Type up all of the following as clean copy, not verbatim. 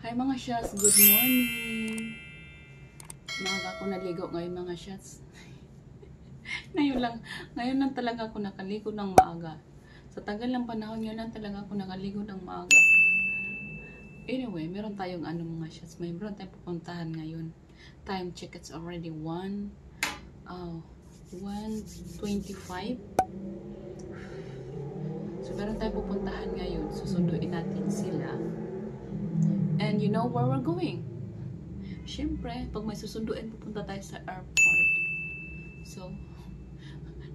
Hi mga shots, good morning. Maaga ako naligo ngayon mga shots. ngayon lang talaga ako nakaligo ng maaga. Sa tagal ng panahon yun lang talaga ako nakaligo ng maaga. Anyway, meron tayong mga shots. Meron tayong pupuntahan ngayon. Time check, it's already 1:25. So meron tayong pupuntahan ngayon. Susunduin natin sila. And you know where we're going? Siyempre, pag may susunduin, pupunta tayo sa airport. So,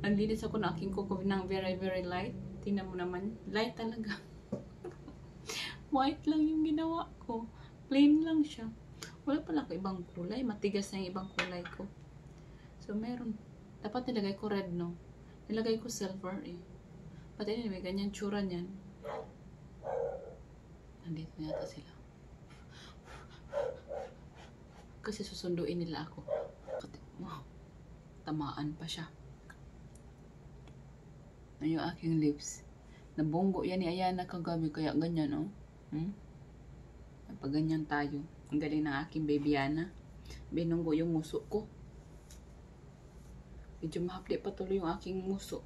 naglinis ako ng aking kuko ng very, very light. Tingnan mo naman, light talaga. White lang yung ginawa ko. Plain lang siya. Wala pala ako ibang kulay. Matigas na yung ibang kulay ko. So, meron. Dapat nilagay ko red, no? Nilagay ko silver, eh. But anyway, ganyan tsura niyan. Nandito yata sila. Kasi susunduin nila ako. Wow. Tamaan pa siya. Ano yung aking lips? Nabunggo yan ni Ayana kagabi. Kaya ganyan, no? Pag ganyan tayo. Ang galing ng aking baby Yana. Binunggo yung muso ko. Medyo mahapli pa tuloy yung aking muso.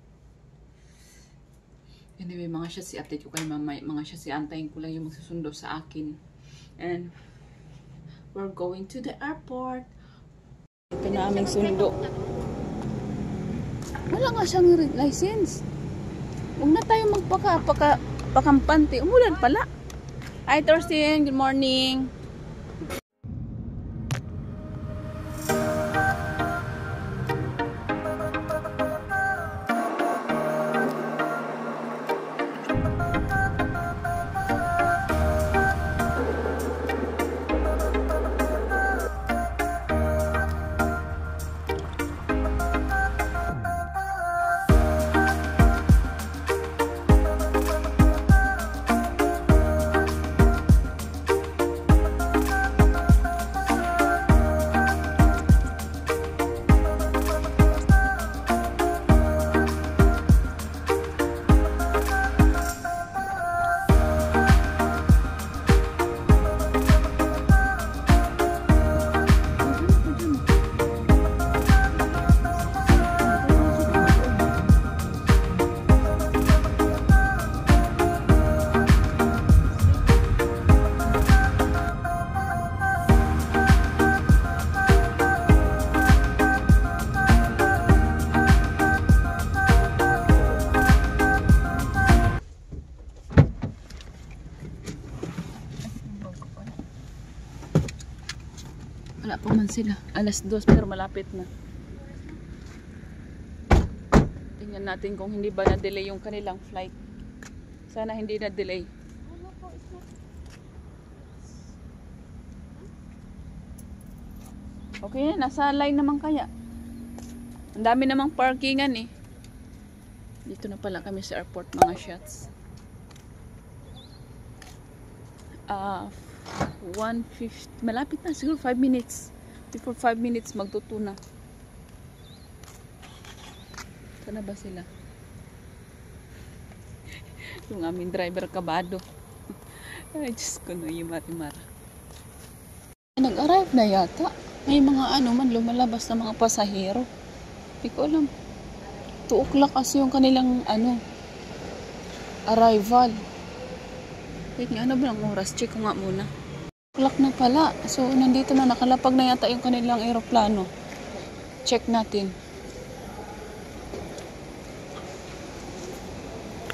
Anyway, mga siya si update ko kay mamay. Mga siya si antayin ko lang yung magsusundo sa akin. And we're going to the airport. Ito na aming sundo. Wala nga siyang license. Huwag na tayo magpakampante. Umulan pala. Hi, Thorsten. Good morning. Wala pa man sila. 2:00 pero malapit na. Tingnan natin kung hindi ba na-delay yung kanilang flight. Sana hindi na-delay. Okay na, nasa line naman kaya. Ang dami namang parkingan eh. Dito na pala kami sa airport mga shots. 1:50. Malapit na. Siguro 5 minutes. Before 5 minutes, magtuto na. Sana ba sila? Yung aming driver kabado. Ay, Diyos ko no, yung marimara. Nag-arrive na yata. May mga man lumalabas na mga pasahero. Hindi ko alam. 2 o'clock kasi yung kanilang arrival. Wait nga, ano ba ang oras? Check ko nga muna. Clock na pala. So, nandito na. Nakalapag na yata yung kanilang aeroplano. Check natin.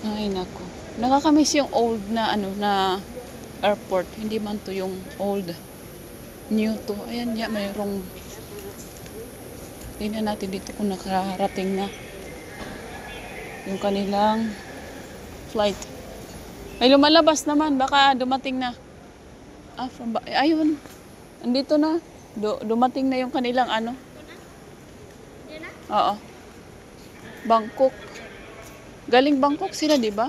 Ay, nako. Nakakamiss yung old na, na airport. Hindi man to yung old. New to. Ayan, ya, mayroong. Tingnan natin dito kung nakarating na yung kanilang flight. May lumalabas naman. Baka dumating na. Ayun. Andito na. Dumating na yung kanilang Oo. Bangkok. Galing Bangkok sila, di ba?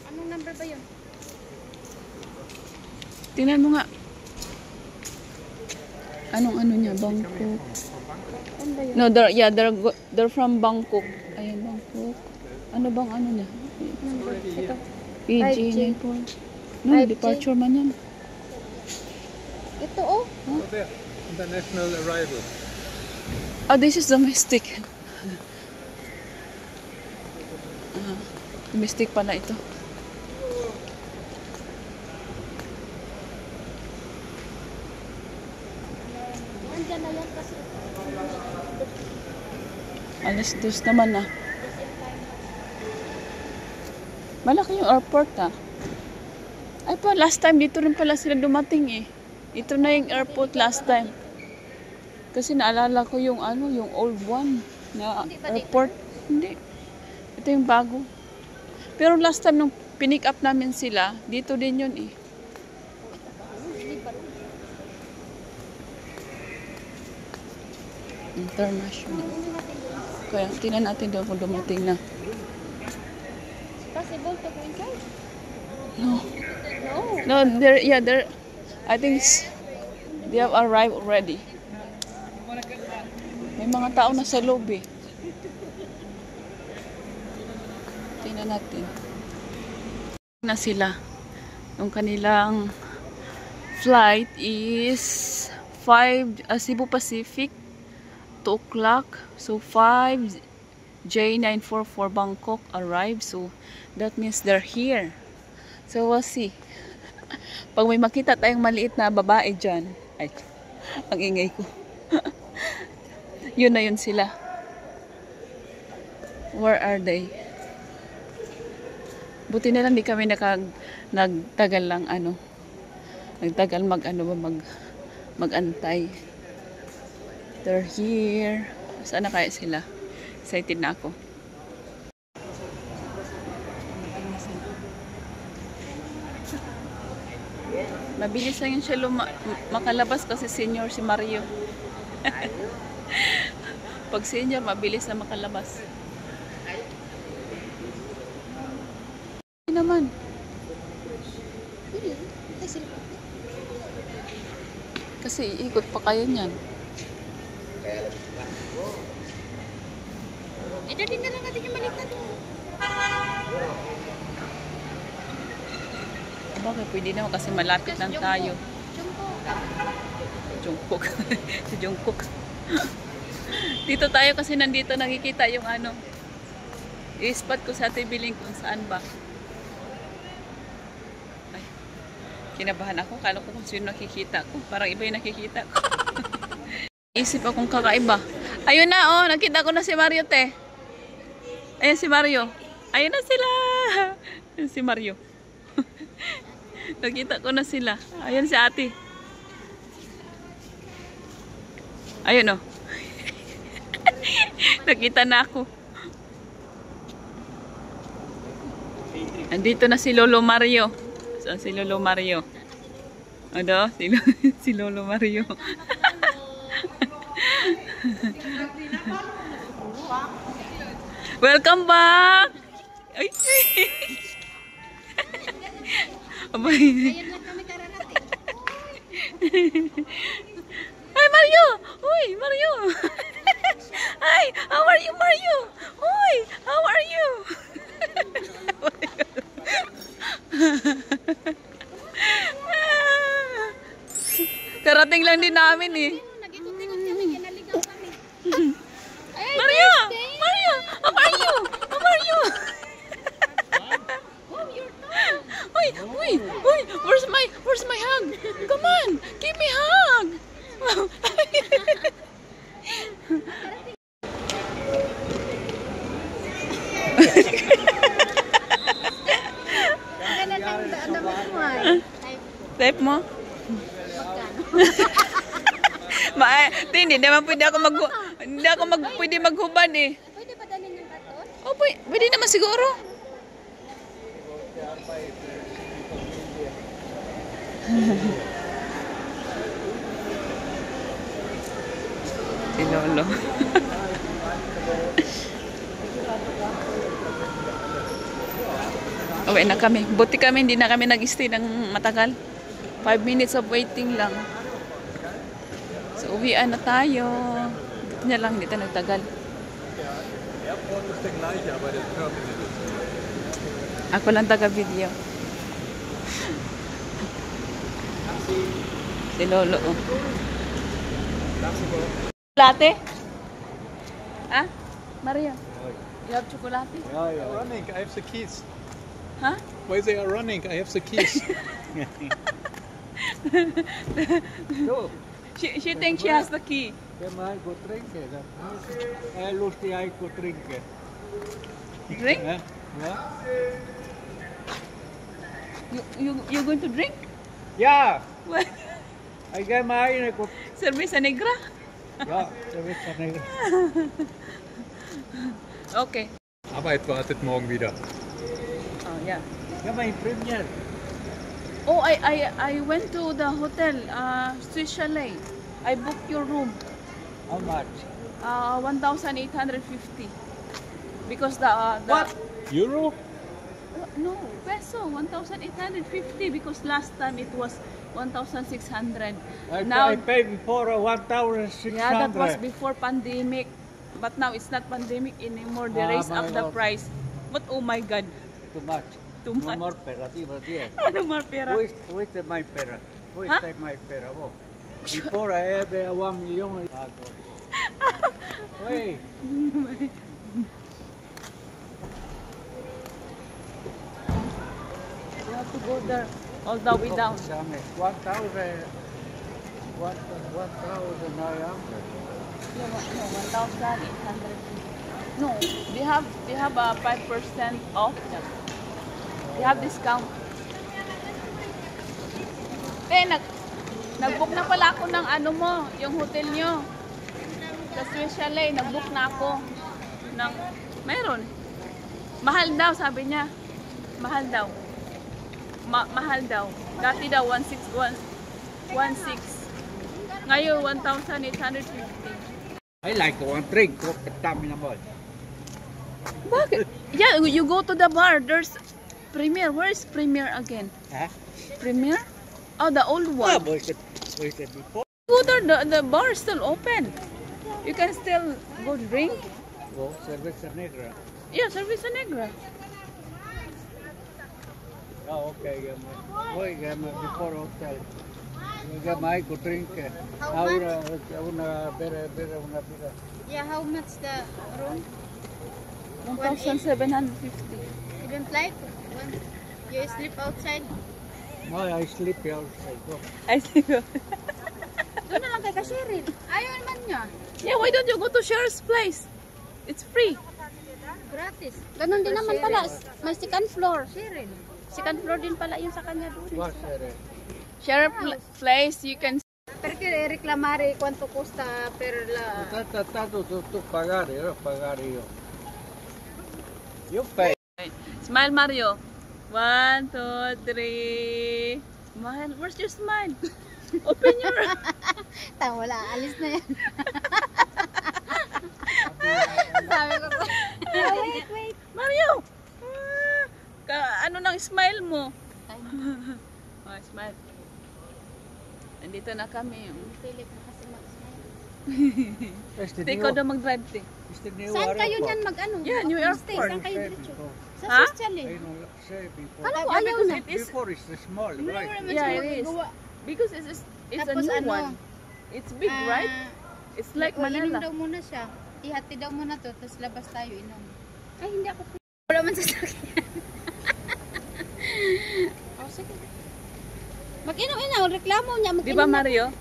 Anong number ba yun? Tingnan mo nga. Anong niya? Bangkok. No, they're from Bangkok. Ayan, Bangkok. Ano bang niya? Number. Ito. PG. No, departure man yan. Ito oh. Oh, there. International arrival. Oh, this is domestic. Domestic pala ito. Andyan na yan kasi. Alas 2 naman na. Malaki yung airport Ay pa, last time dito rin pala sila dumating eh. Ito na yung airport last time. Kasi naalala ko yung ano, yung old one na airport. Hindi. Ito yung bago. Pero last time nung pinick up namin sila, dito din yun eh. International. Kaya tingnan natin doon kung dumating na. Possible to go inside? No. No. No, they're I think they have arrived already. May mga tao na sa loob eh. Tingnan natin. Na sila. Yung kanilang flight is 5 Cebu Pacific 2 o'clock. So 5 J944 Bangkok arrived. So that means they're here. So we'll see. Pag may makita tayong maliit na babae dyan. Ay, ang ingay ko. Yun na yun sila. Where are they? Buti na lang di kami nagtagal lang ano. Nagtagal magantay. They're here. Saan na kaya sila? Excited na ako. Mabilis lang yun siya makalabas kasi senior si Mario. Pag senior, mabilis na makalabas. Hindi naman. Kasi iikot pa kayo niyan. Din na lang natin yung maliit na doon. Bakit? Pwede naman kasi malapit lang tayo. Jungkook. Si Jungkook. Dito tayo kasi nandito nakikita yung ano. I-spot ko sa TV link kung saan ba. Ay, kinabahan ako. Kala ko kung sino nakikita ko. Parang iba yung nakikita ko. Isip akong kakaiba. Ayun na oh. Nakita ko na si Mario te. Ayan si Mario. Ayun na sila. Ayan si Mario. Nakita ko na sila. Ayan si ate. Ayun o. Nakita na ako. Andito na si Lolo Mario. Saan si Lolo Mario? Ano? Si Lolo Mario. Welcome back! Ay! Abay. Ayan lang kami kararating. Ay, Mario! Uy, Mario! Hi! How are you, Mario? Uy! How are you? Karating lang din namin eh. Nag-ikot-ikot kami, kinaligaw kami. Mario! Mario! How are you? How are you? Oh, you're tall. Uy! Uy! Uy! Where's my hug? Come on! Give me hug! Type mo? Hindi naman pwede ako pwede maghubad eh. Pwede ba dalhin ng katon? Oh, pwede naman siguro. Si Lolo. Uwi na kami. Buti kami, hindi na kami nag-stay ng matagal. 5 minutes of waiting lang. So, uwian na tayo. Buti niya lang, hindi tayo nagtagal. Ako lang taga-video. Si Lolo. Oh. Chocolate? Ah? Maria, you have chocolate? Running, I have the keys. Huh? Why they are running? I have the keys. She thinks she has the key. Mä aikoo trinketä. Lusti aikoo trinketä. Drink? Ja? You going to drink? Ja! What? Ai käy mä aina kun... Cerveza negra? Ja, se vitsa niin. Okay. Arbeit wartet morgen wieder. Oh, yeah. Ja mä in premier. Oh, I went to the hotel, Swiss Chalet. I booked your room. How much? 1,850. Because the What? Euro? no, peso 1,850 because last time it was 1,600. I paid before 1,600. Yeah, that was before pandemic. But now it's not pandemic anymore. They raised my up the Lord. price. But oh my God, Too much. too No much. more pera, di ba diyan? Ano more pera? Where's my pera? Where's Huh? my pera? Oh. Before I have 1 million. Wait. You have to go there all the way down. 1,900. No, 1,800. No, they have a 5% off. They have discount. Nag-book na pala ako ng ano mo, yung hotel nyo. Sa Swiss Chalet, nag-book na ako. Meron. Mahal daw, sabi niya. Mahal daw. Mahal daw. Dati daw, 1,600. Ngayon, 1,850. I like one drink. Dami naman. Bakit? Yeah, you go to the bar. There's Premier. Where is Premier again? Ha? Premier? Oh, the old Ah, one. where's it before? Go there. The bar is still open. You can still go drink. Oh, cerveza negra. Yeah, Cerveza Negra. Oh, okay. Wait, before hotel. I could drink. How much? Una bera. Yeah, how much the room? 1,750. You don't like? When you sleep outside? No, I sleep outside. Go. I see. Doon na lang kay Kashirin. Ayaw naman niya. Yeah, why don't you go to Cher's place? It's free. Gratis. Ganun din naman pala. May second floor. Shirin. Second floor din pala yung sa kanya doon. What's that? Cher place, you can. Perché reclamare quanto costa per la... Tanto tu pagare io. You pay. Smile, Mario. 1, 2, 3. Smile. Where's your smile? Open your. Wala, alis na yan. Sabi ko po. Wait. Mario! Ano nang smile mo? Oh, smile. Nandito na kami. Philip na kasi mag-smile. Ikaw daw mag-drive, te. Saan kayo niyan mag-ano? Yeah, New York. Stay. Saan kayo diretso? Sa Ha? Swiss Chalet. Before. Kala ko Yeah, ayaw because na. it is. Before is the small, right? Yeah, it is. Because it's a Tapos new ano? one. It's big, right? It's like Inom Manila. daw muna siya. Ihati daw muna to, tapos labas tayo inom. Ay, hindi ako. Wala man sa sakyan. Oh, sige. Mag-inom-inom, reklamo niya. Di ba, Mario?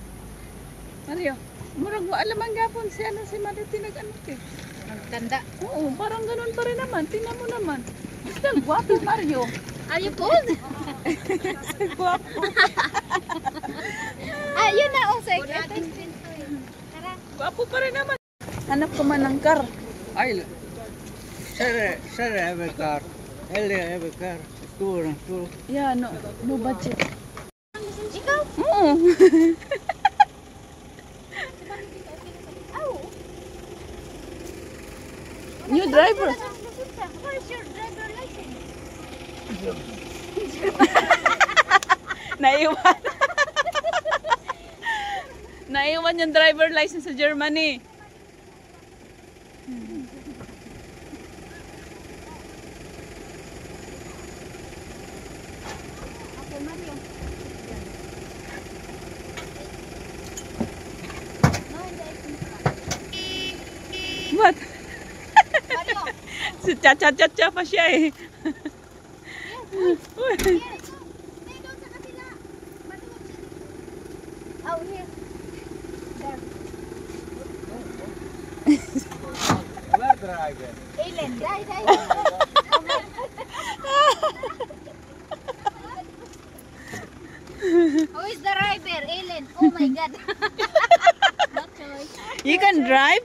Mario, murag mo alam ang gapon si Mario tinag-ano te. Magtanda. Oo, parang ganun pa rin naman. Tingnan mo naman. Still guwapo, Mario. Are you cold? Guwapo. Ah, yun na. Oh, sige. Tara. Guwapo pa rin naman. Hanap ko man ng car. I Sarah have a car. Ellie have a car. Two. Yeah, no budget. Ikaw? Oo. New driver. Where's your driver license? Naiwan. Naiwan yung driver license sa Germany. Okay, Mario. Nagcha-cha-cha pa siya eh. Oh, here. Where driver? Ellen, die. Who is the driver? Ellen. Oh my God. No choice. You can drive?